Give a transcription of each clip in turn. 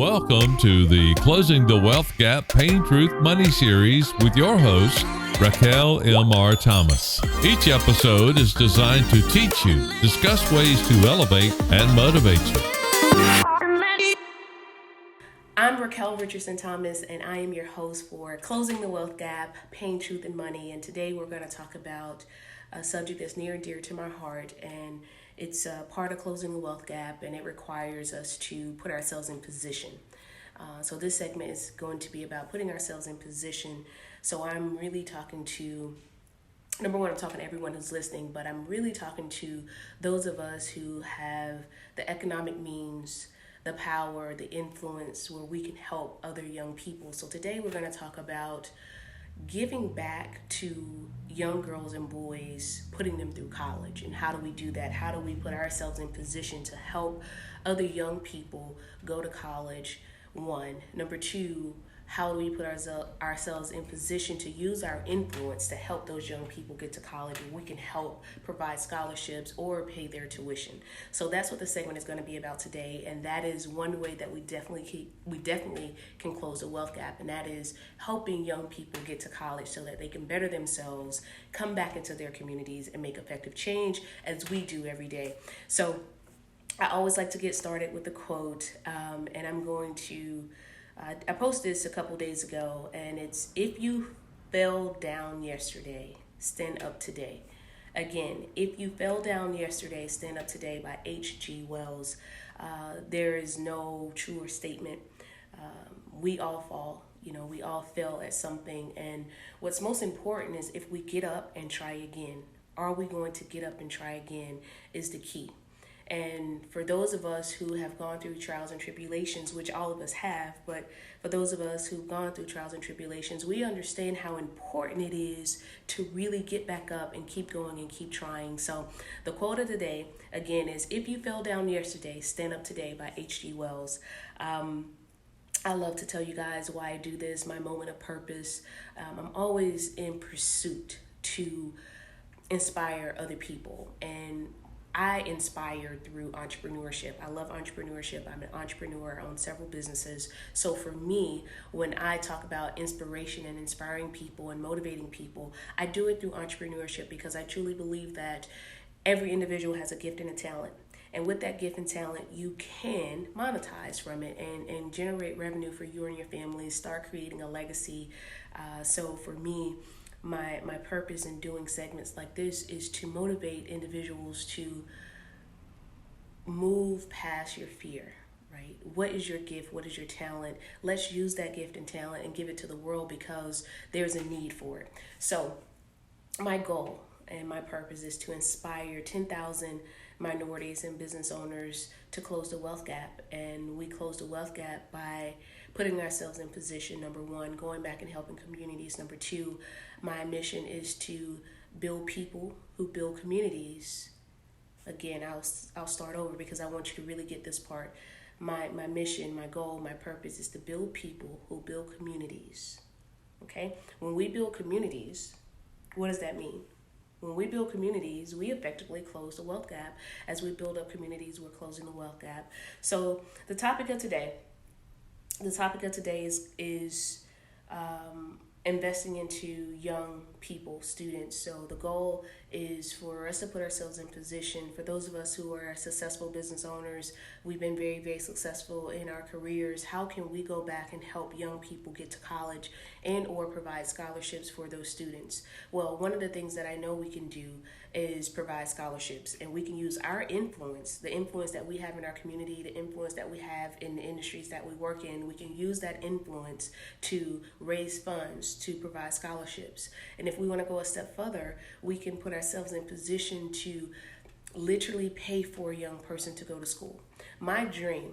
Welcome to the Closing the Wealth Gap Pain Truth Money series with your host, Raquel M.R. Thomas. Each episode is designed to teach you, discuss ways to elevate and motivate you. I'm Raquel Richardson Thomas, and I am your host for Closing the Wealth Gap, Pain, Truth, and Money. And today we're going to talk about a subject that's near and dear to my heart, and it's part of closing the wealth gap, and it requires us to put ourselves in position. So this segment is going to be about putting ourselves in position. So I'm really talking to, number one, I'm talking to everyone who's listening, but I'm really talking to those of us who have the economic means, the power, the influence where we can help other young people. So today we're going to talk about giving back to young girls and boys, putting them through college. And how do we do that? How do we put ourselves in position to help other young people go to college? One. Number two, how do we put ourselves in position to use our influence to help those young people get to college, and we can help provide scholarships or pay their tuition? So that's what the segment is going to be about today, and that is one way that we definitely can close the wealth gap, and that is helping young people get to college so that they can better themselves, come back into their communities, and make effective change as we do every day. So I always like to get started with a quote, and I'm going to I posted this a couple days ago, and it's, if you fell down yesterday, stand up today. Again, if you fell down yesterday, stand up today by H.G. Wells. There is no truer statement. We all fall. We all fail at something. And what's most important is if we get up and try again. Are we going to get up and try again is the key. And for those of us who have gone through trials and tribulations, which all of us have, but for those of us who've gone through trials and tribulations, we understand how important it is to really get back up and keep going and keep trying. So the quote of the day, again, is, if you fell down yesterday, stand up today by H.G. Wells. I love to tell you guys why I do this, my moment of purpose. I'm always in pursuit to inspire other people, and I inspire through entrepreneurship. I love entrepreneurship. I'm an entrepreneur. I own several businesses. So for me, when I talk about inspiration and inspiring people and motivating people, I do it through entrepreneurship because I truly believe that every individual has a gift and a talent. And with that gift and talent, you can monetize from it and generate revenue for you and your family, start creating a legacy. So for me, my purpose in doing segments like this is to motivate individuals to move past your fear, right? What is your gift? What is your talent? Let's use that gift and talent and give it to the world because there's a need for it. So my goal and my purpose is to inspire 10,000 minorities and business owners to close the wealth gap. And we close the wealth gap by putting ourselves in position. Number one, going back and helping communities. Number two, my mission is to build people who build communities. Again, I'll start over because I want you to really get this part. My mission, my goal, my purpose is to build people who build communities. Okay? When we build communities, what does that mean? When we build communities, we effectively close the wealth gap. As we build up communities, we're closing the wealth gap. So the topic of today is investing into young people, students. So the goal is for us to put ourselves in position. For those of us who are successful business owners, we've been very, very successful in our careers. How can we go back and help young people get to college and or provide scholarships for those students? Well, one of the things that I know we can do is provide scholarships, and we can use our influence, the influence that we have in our community, the influence that we have in the industries that we work in. We can use that influence to raise funds to provide scholarships. And if we want to go a step further, we can put ourselves in position to literally pay for a young person to go to school. My dream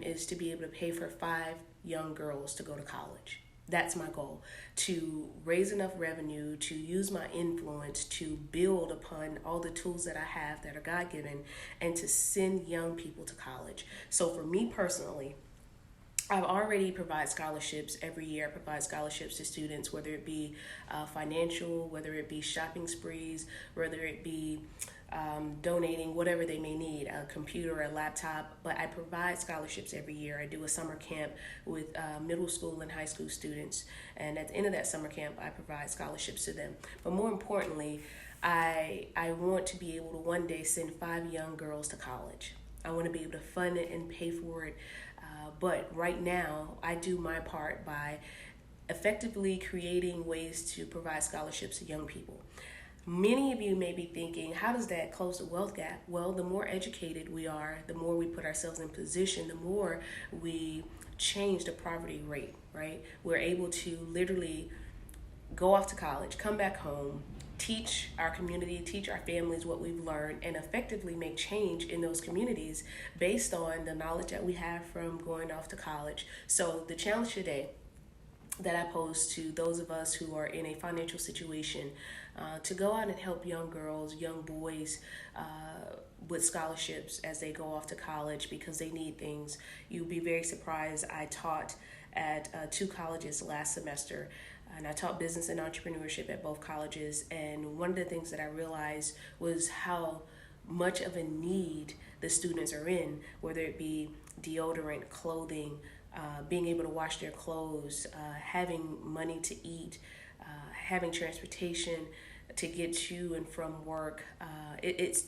is to be able to pay for 5 young girls to go to college. That's my goal, to raise enough revenue, to use my influence, to build upon all the tools that I have that are God-given, and to send young people to college. So for me personally, I've already provided scholarships every year. I provide scholarships to students, whether it be financial, whether it be shopping sprees, whether it be donating whatever they may need, a computer, a laptop. But I provide scholarships every year. I do a summer camp with middle school and high school students, and at the end of that summer camp, I provide scholarships to them. But more importantly, I want to be able to one day send 5 young girls to college. I want to be able to fund it and pay for it. But right now, I do my part by effectively creating ways to provide scholarships to young people. Many of you may be thinking, how does that close the wealth gap? Well, the more educated we are, the more we put ourselves in position, the more we change the poverty rate, right? We're able to literally go off to college, come back home, teach our community, teach our families what we've learned, and effectively make change in those communities based on the knowledge that we have from going off to college. So the challenge today that I pose to those of us who are in a financial situation to go out and help young girls, young boys with scholarships as they go off to college because they need things. You'll be very surprised. I taught at 2 colleges last semester, and I taught business and entrepreneurship at both colleges. And one of the things that I realized was how much of a need the students are in, whether it be deodorant, clothing, being able to wash their clothes, having money to eat, having transportation to get to and from work.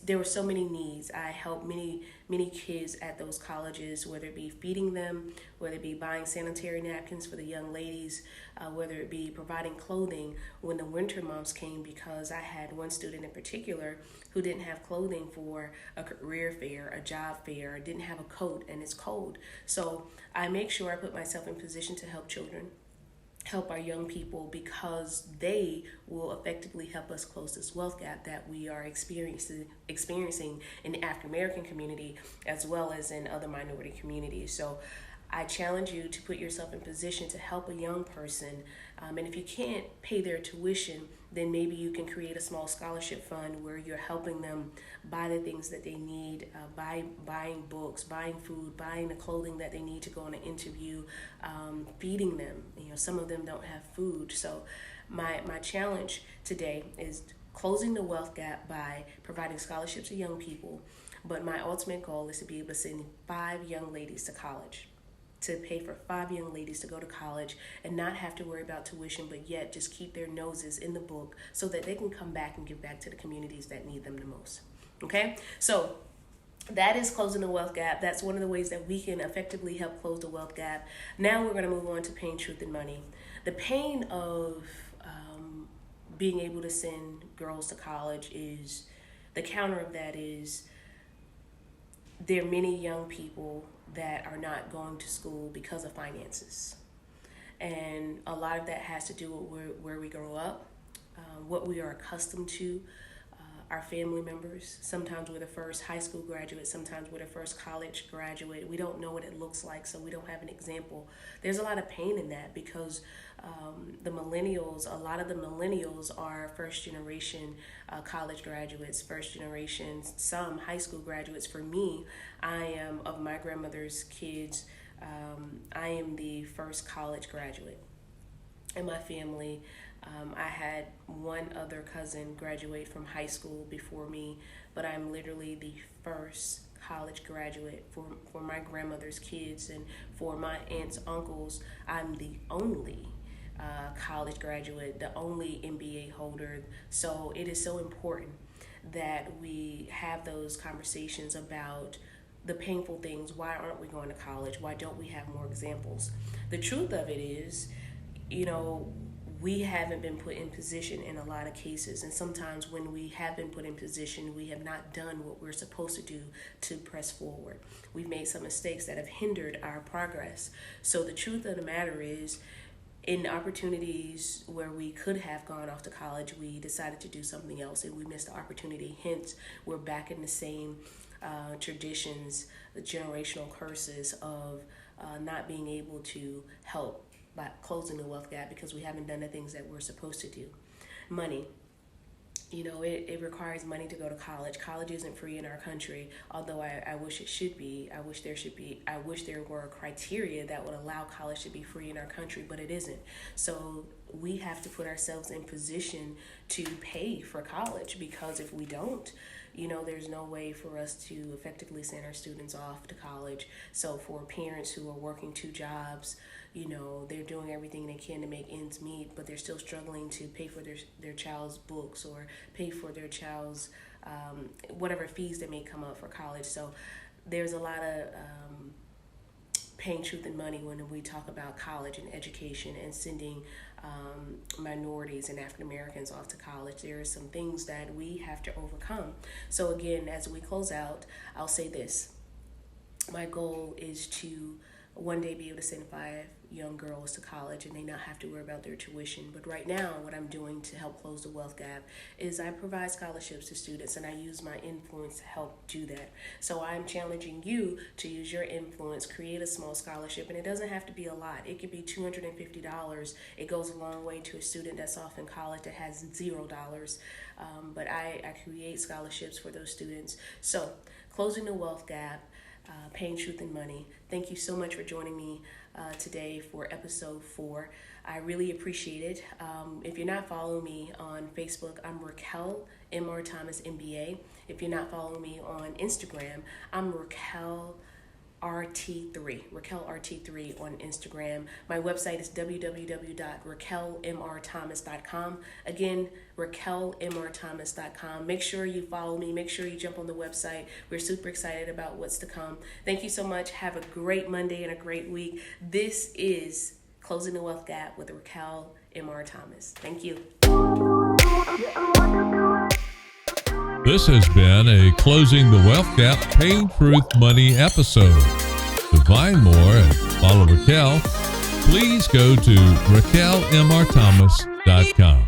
There were so many needs. I helped many kids at those colleges, whether it be feeding them, whether it be buying sanitary napkins for the young ladies, whether it be providing clothing when the winter months came, because I had one student in particular who didn't have clothing for a career fair, a job fair, didn't have a coat, and it's cold. So I make sure I put myself in position to help children, help our young people, because they will effectively help us close this wealth gap that we are experiencing in the African American community as well as in other minority communities. So I challenge you to put yourself in position to help a young person. And if you can't pay their tuition, then maybe you can create a small scholarship fund where you're helping them buy the things that they need, buying books, buying food, buying the clothing that they need to go on an interview, feeding them. Some of them don't have food. So my challenge today is closing the wealth gap by providing scholarships to young people. But my ultimate goal is to be able to send 5 young ladies to college, to pay for 5 young ladies to go to college and not have to worry about tuition, but yet just keep their noses in the book so that they can come back and give back to the communities that need them the most. Okay? So that is closing the wealth gap. That's one of the ways that we can effectively help close the wealth gap. Now we're going to move on to pain, truth, and money. The pain of being able to send girls to college is, the counter of that is, there are many young people that are not going to school because of finances. And a lot of that has to do with where we grow up, what we are accustomed to, our family members. Sometimes we're the first high school graduate, sometimes we're the first college graduate. We don't know what it looks like, so we don't have an example. There's a lot of pain in that because a lot of the millennials are first generation college graduates, first generation, some high school graduates. For me, I am, of my grandmother's kids, I am the first college graduate in my family. I had one other cousin graduate from high school before me, but I'm literally the first college graduate for my grandmother's kids, and for my aunts, uncles, I'm the only college graduate, the only MBA holder. So it is so important that we have those conversations about the painful things. Why aren't we going to college? Why don't we have more examples? The truth of it is, we haven't been put in position in a lot of cases, and sometimes when we have been put in position, we have not done what we're supposed to do to press forward. We've made some mistakes that have hindered our progress. So the truth of the matter is, in opportunities where we could have gone off to college, we decided to do something else and we missed the opportunity. Hence, we're back in the same traditions, the generational curses of not being able to help by closing the wealth gap because we haven't done the things that we're supposed to do. Money. It requires money to go to college. College isn't free in our country, although I wish it should be. I wish there were criteria that would allow college to be free in our country, but it isn't. So we have to put ourselves in position to pay for college, because if we don't, there's no way for us to effectively send our students off to college. So for parents who are working two jobs, they're doing everything they can to make ends meet, but they're still struggling to pay for their child's books or pay for their child's whatever fees that may come up for college. So there's a lot of pain, truth, and money when we talk about college and education and sending minorities and African Americans off to college. There are some things that we have to overcome. So again, as we close out, I'll say this. My goal is to one day be able to send 5 young girls to college and they not have to worry about their tuition. But right now, what I'm doing to help close the wealth gap is I provide scholarships to students, and I use my influence to help do that. So I'm challenging you to use your influence, create a small scholarship, and it doesn't have to be a lot. It could be $250. It goes a long way to a student that's off in college that has $0. But I create scholarships for those students. So closing the wealth gap, pain, truth, and money. Thank you so much for joining me today for episode 4. I really appreciate it. If you're not following me on Facebook, I'm Raquel M.R. Thomas MBA. If you're not following me on Instagram, I'm Raquel RT3 on Instagram. My website is www.raquelmrthomas.com. Again, raquelmrthomas.com. Make sure you follow me. Make sure you jump on the website. We're super excited about what's to come. Thank you so much. Have a great Monday and a great week. This is Closing the Wealth Gap with Raquel M.R. Thomas. Thank you. This has been a Closing the Wealth Gap Pain, Truth, Money episode. To find more and follow Raquel, please go to raquelmrthomas.com.